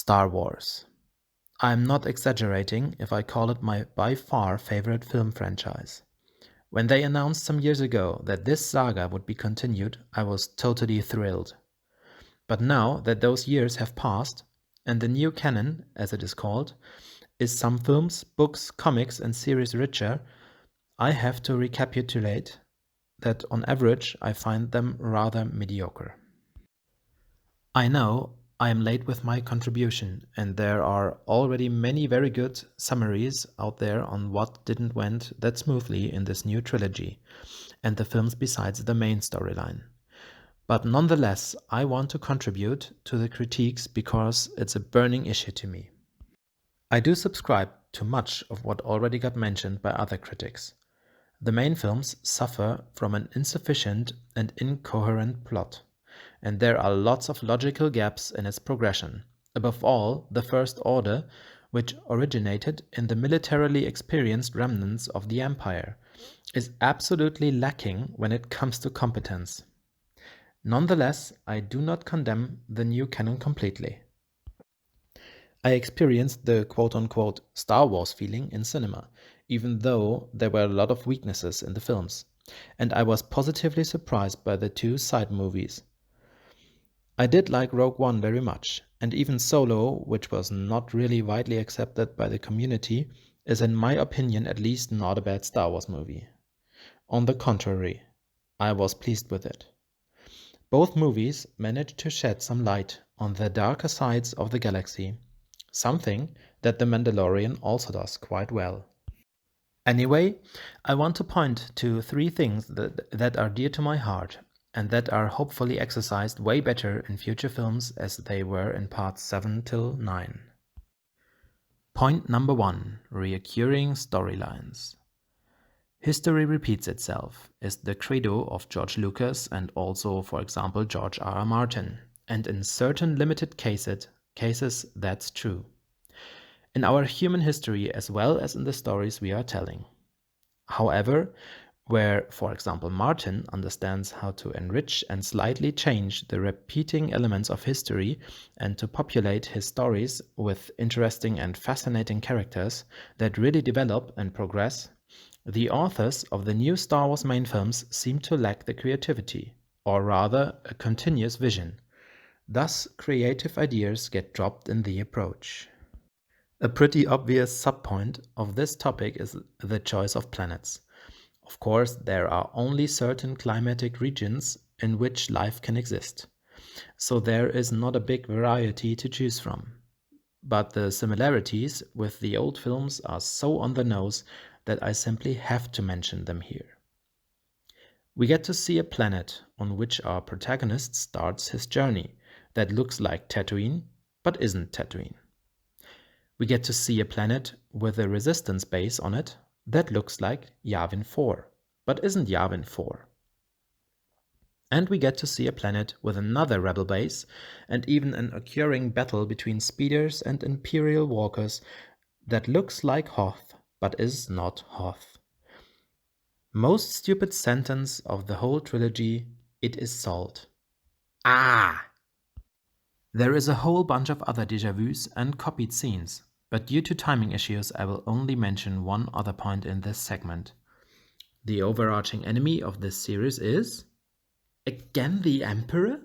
Star Wars. I'm not exaggerating if I call it my by far favorite film franchise. When they announced some years ago that this saga would be continued, I was totally thrilled. But now that those years have passed, and the new canon, as it is called, is some films, books, comics, and series richer, I have to recapitulate that on average I find them rather mediocre. I know I am late with my contribution, and there are already many very good summaries out there on what didn't went that smoothly in this new trilogy, and the films besides the main storyline. But nonetheless, I want to contribute to the critiques because it's a burning issue to me. I do subscribe to much of what already got mentioned by other critics. The main films suffer from an insufficient and incoherent plot, and there are lots of logical gaps in its progression. Above all, the First Order, which originated in the militarily experienced remnants of the Empire, is absolutely lacking when it comes to competence. Nonetheless, I do not condemn the new canon completely. I experienced the quote-unquote Star Wars feeling in cinema, even though there were a lot of weaknesses in the films, and I was positively surprised by the two side movies. I did like Rogue One very much, and even Solo, which was not really widely accepted by the community, is in my opinion at least not a bad Star Wars movie. On the contrary, I was pleased with it. Both movies managed to shed some light on the darker sides of the galaxy, something that The Mandalorian also does quite well. Anyway, I want to point to three things that are dear to my heart and that are hopefully exercised way better in future films as they were in parts 7 till 9. Point number 1. Reoccurring storylines. History repeats itself is the credo of George Lucas and also, for example, George R.R. Martin, and in certain limited cases that's true. In our human history as well as in the stories we are telling. However, where, for example, Martin understands how to enrich and slightly change the repeating elements of history and to populate his stories with interesting and fascinating characters that really develop and progress, the authors of the new Star Wars main films seem to lack the creativity, or rather a continuous vision. Thus, creative ideas get dropped in the approach. A pretty obvious subpoint of this topic is the choice of planets. Of course, there are only certain climatic regions in which life can exist, so there is not a big variety to choose from. But the similarities with the old films are so on the nose that I simply have to mention them here. We get to see a planet on which our protagonist starts his journey that looks like Tatooine, but isn't Tatooine. We get to see a planet with a resistance base on it that looks like Yavin 4, but isn't Yavin 4. And we get to see a planet with another rebel base and even an occurring battle between speeders and Imperial walkers that looks like Hoth, but is not Hoth. Most stupid sentence of the whole trilogy, it is salt. Ah! There is a whole bunch of other déjà vus and copied scenes, but due to timing issues I will only mention one other point in this segment. The overarching enemy of this series is... Again the Emperor?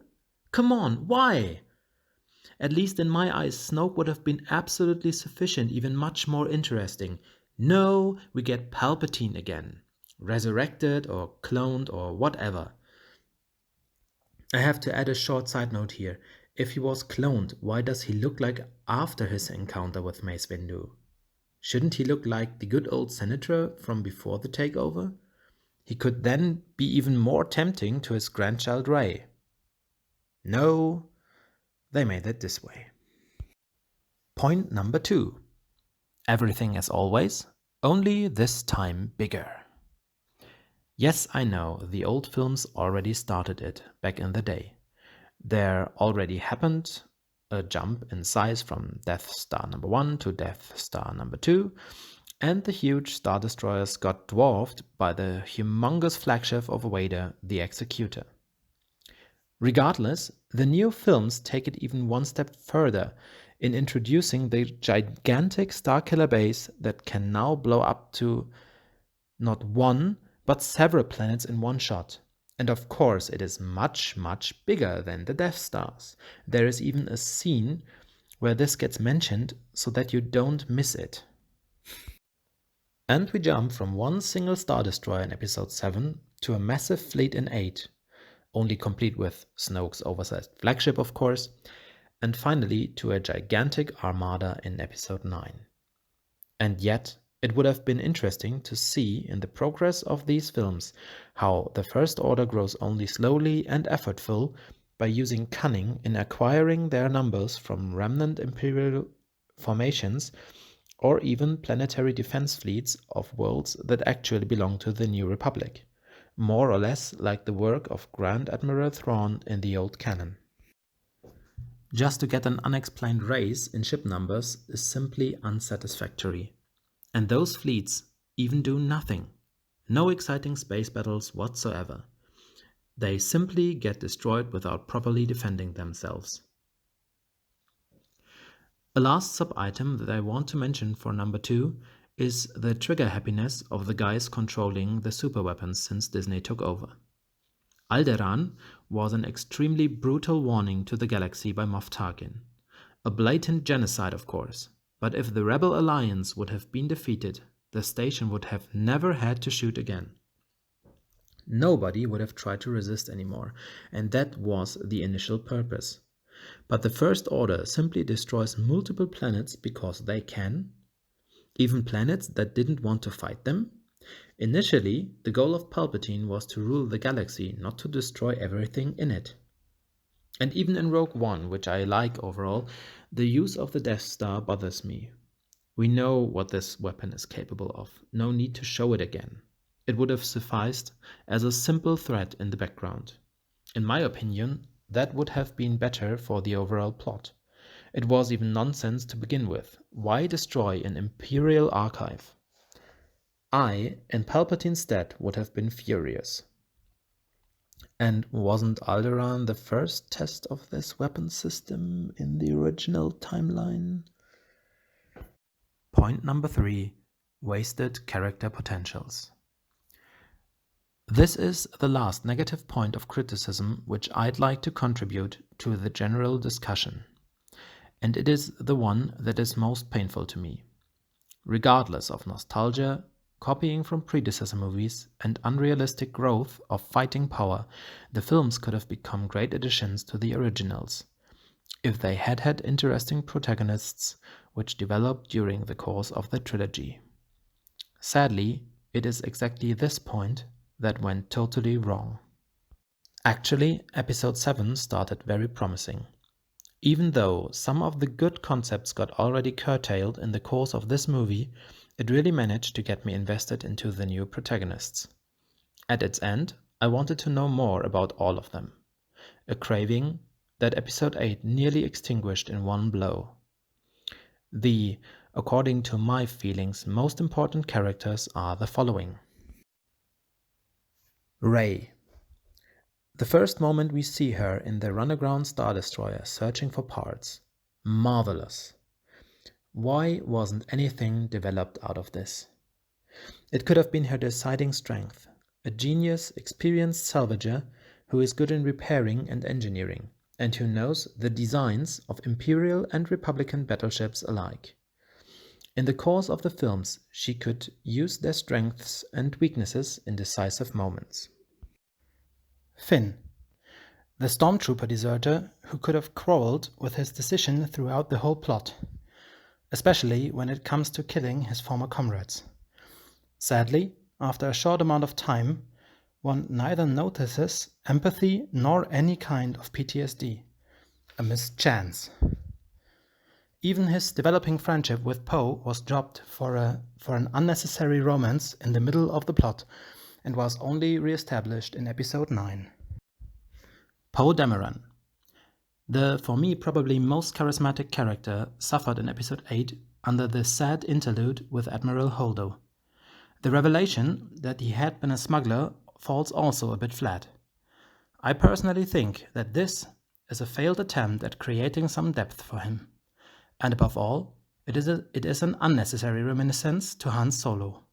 Come on, why? At least in my eyes, Snoke would have been absolutely sufficient, even much more interesting. No, we get Palpatine again. Resurrected or cloned or whatever. I have to add a short side note here. If he was cloned, why does he look like after his encounter with Mace Windu? Shouldn't he look like the good old senator from before the takeover? He could then be even more tempting to his grandchild Rey. No, they made it this way. Point number 2. Everything as always, only this time bigger. Yes, I know, the old films already started it back in the day. There already happened a jump in size from Death Star number 1 to Death Star number 2, and the huge Star Destroyers got dwarfed by the humongous flagship of Vader, the Executor. Regardless, the new films take it even one step further in introducing the gigantic Starkiller base that can now blow up to not one, but several planets in one shot. And of course, it is much, much bigger than the Death Stars. There is even a scene where this gets mentioned so that you don't miss it. And we jump from one single Star Destroyer in Episode 7 to a massive fleet in 8, only complete with Snoke's oversized flagship, of course, and finally to a gigantic armada in Episode 9. And yet, it would have been interesting to see in the progress of these films how the First Order grows only slowly and effortful by using cunning in acquiring their numbers from remnant Imperial formations or even planetary defense fleets of worlds that actually belong to the New Republic, more or less like the work of Grand Admiral Thrawn in the old canon. Just to get an unexplained raise in ship numbers is simply unsatisfactory. And those fleets even do nothing. No exciting space battles whatsoever. They simply get destroyed without properly defending themselves. A last sub-item that I want to mention for number 2 is the trigger happiness of the guys controlling the superweapons since Disney took over. Alderaan was an extremely brutal warning to the galaxy by Moff Tarkin. A blatant genocide, of course, but if the Rebel Alliance would have been defeated, the station would have never had to shoot again. Nobody would have tried to resist anymore, and that was the initial purpose. But the First Order simply destroys multiple planets because they can, even planets that didn't want to fight them. Initially, the goal of Palpatine was to rule the galaxy, not to destroy everything in it. And even in Rogue One, which I like overall, the use of the Death Star bothers me. We know what this weapon is capable of, no need to show it again. It would have sufficed as a simple threat in the background. In my opinion, that would have been better for the overall plot. It was even nonsense to begin with. Why destroy an Imperial archive? I, in Palpatine's stead, would have been furious. And wasn't Alderaan the first test of this weapon system in the original timeline? Point number 3. Wasted character potentials. This is the last negative point of criticism which I'd like to contribute to the general discussion. And it is the one that is most painful to me. Regardless of nostalgia, copying from predecessor movies, and unrealistic growth of fighting power, the films could have become great additions to the originals, if they had had interesting protagonists which developed during the course of the trilogy. Sadly, it is exactly this point that went totally wrong. Actually, Episode 7 started very promising. Even though some of the good concepts got already curtailed in the course of this movie, it really managed to get me invested into the new protagonists. At its end, I wanted to know more about all of them. A craving that Episode 8 nearly extinguished in one blow. The, according to my feelings, most important characters are the following. Rey. The first moment we see her in the runaground Star Destroyer searching for parts. Marvelous. Why wasn't anything developed out of this? It could have been her deciding strength, a genius, experienced salvager who is good in repairing and engineering, and who knows the designs of Imperial and Republican battleships alike. In the course of the films, she could use their strengths and weaknesses in decisive moments. Finn, the stormtrooper deserter who could have quarreled with his decision throughout the whole plot, especially when it comes to killing his former comrades. Sadly, after a short amount of time, one neither notices empathy nor any kind of PTSD. A missed chance. Even his developing friendship with Poe was dropped for an unnecessary romance in the middle of the plot and was only re-established in Episode 9. Poe Dameron. The, for me, probably most charismatic character suffered in Episode 8 under the sad interlude with Admiral Holdo. The revelation that he had been a smuggler falls also a bit flat. I personally think that this is a failed attempt at creating some depth for him. And above all, it is an unnecessary reminiscence to Han Solo.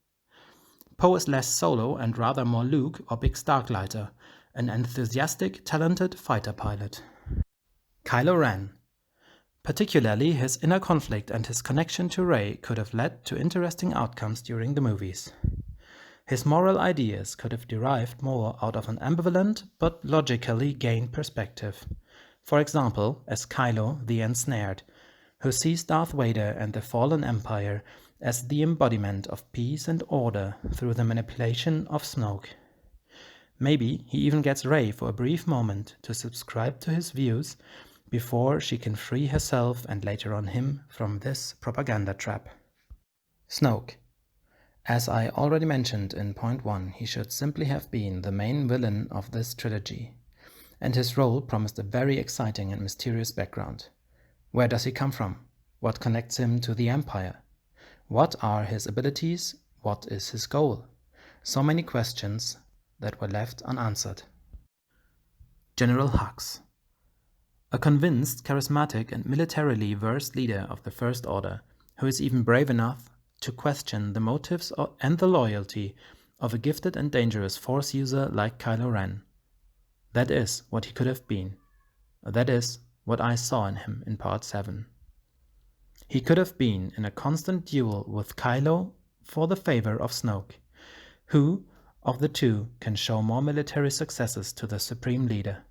Poe is less Solo and rather more Luke or Big Starklighter, an enthusiastic, talented fighter pilot. Kylo Ren. Particularly his inner conflict and his connection to Rey could have led to interesting outcomes during the movies. His moral ideas could have derived more out of an ambivalent but logically gained perspective. For example, as Kylo the Ensnared, who sees Darth Vader and the fallen Empire as the embodiment of peace and order through the manipulation of Snoke. Maybe he even gets Rey for a brief moment to subscribe to his views before she can free herself and later on him from this propaganda trap. Snoke. As I already mentioned in point 1, he should simply have been the main villain of this trilogy, and his role promised a very exciting and mysterious background. Where does he come from? What connects him to the Empire? What are his abilities? What is his goal? So many questions that were left unanswered. General Hux. A convinced, charismatic, and militarily versed leader of the First Order, who is even brave enough to question the motives and the loyalty of a gifted and dangerous Force user like Kylo Ren. That is what he could have been. That is what I saw in him in Part 7. He could have been in a constant duel with Kylo for the favor of Snoke, who of the two can show more military successes to the Supreme Leader.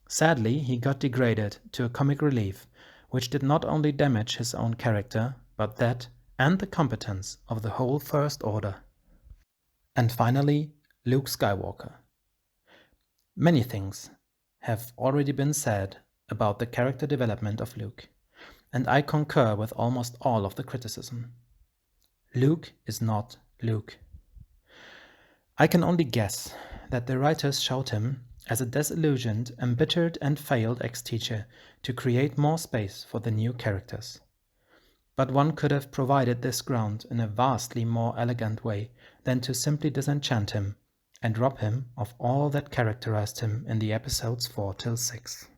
Sadly, he got degraded to a comic relief, which did not only damage his own character, but that and the competence of the whole First Order. And finally, Luke Skywalker. Many things have already been said about the character development of Luke, and I concur with almost all of the criticism. Luke is not Luke. I can only guess that the writers showed him as a disillusioned, embittered and failed ex-teacher to create more space for the new characters. But one could have provided this ground in a vastly more elegant way than to simply disenchant him and rob him of all that characterized him in the episodes 4 till 6.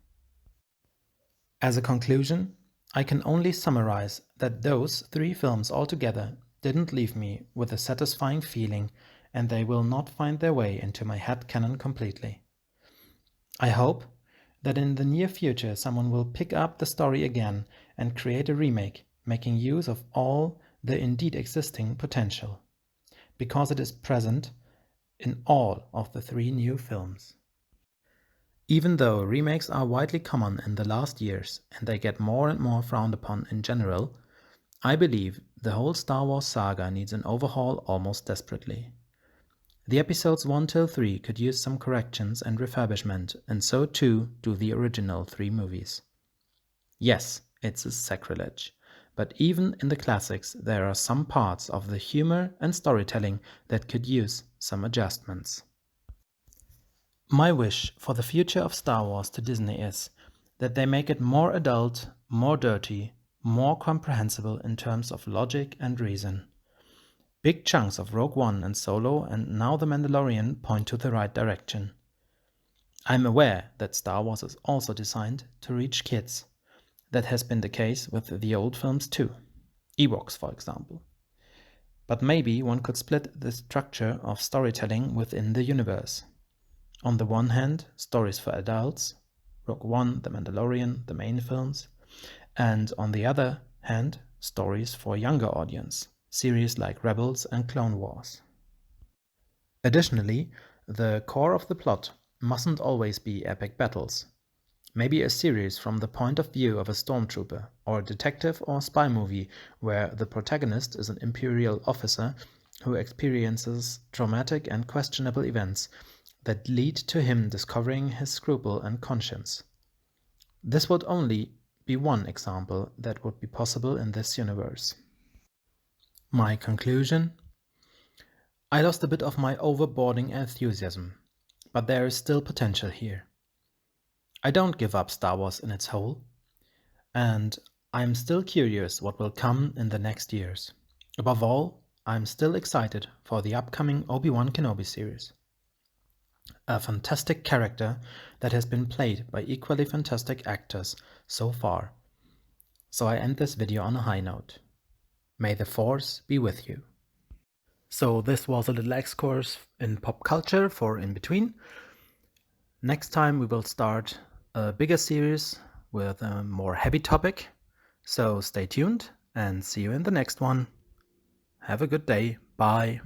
As a conclusion, I can only summarize that those 3 films altogether didn't leave me with a satisfying feeling, and they will not find their way into my headcanon completely. I hope that in the near future someone will pick up the story again and create a remake, making use of all the indeed existing potential, because it is present in all of the 3 new films. Even though remakes are widely common in the last years and they get more and more frowned upon in general, I believe the whole Star Wars saga needs an overhaul almost desperately. The episodes 1 till 3 could use some corrections and refurbishment, and so too do the original 3 movies. Yes, it's a sacrilege, but even in the classics there are some parts of the humor and storytelling that could use some adjustments. My wish for the future of Star Wars to Disney is that they make it more adult, more dirty, more comprehensible in terms of logic and reason. Big chunks of Rogue One and Solo and now The Mandalorian point to the right direction. I'm aware that Star Wars is also designed to reach kids. That has been the case with the old films too. Ewoks, for example. But maybe one could split the structure of storytelling within the universe. On the one hand, stories for adults, Rogue One, The Mandalorian, the main films, and on the other hand, stories for a younger audience, series like Rebels and Clone Wars. Additionally, the core of the plot mustn't always be epic battles. Maybe a series from the point of view of a stormtrooper, or a detective or spy movie where the protagonist is an Imperial officer who experiences traumatic and questionable events that lead to him discovering his scruple and conscience. This would only be one example that would be possible in this universe. My conclusion? I lost a bit of my overboarding enthusiasm, but there is still potential here. I don't give up Star Wars in its whole, and I'm still curious what will come in the next years. Above all, I'm still excited for the upcoming Obi-Wan Kenobi series. A fantastic character that has been played by equally fantastic actors so far. So I end this video on a high note. May the Force be with you. So this was a little excursus in pop culture for in between. Next time we will start a bigger series with a more heavy topic. So stay tuned and see you in the next one. Have a good day. Bye.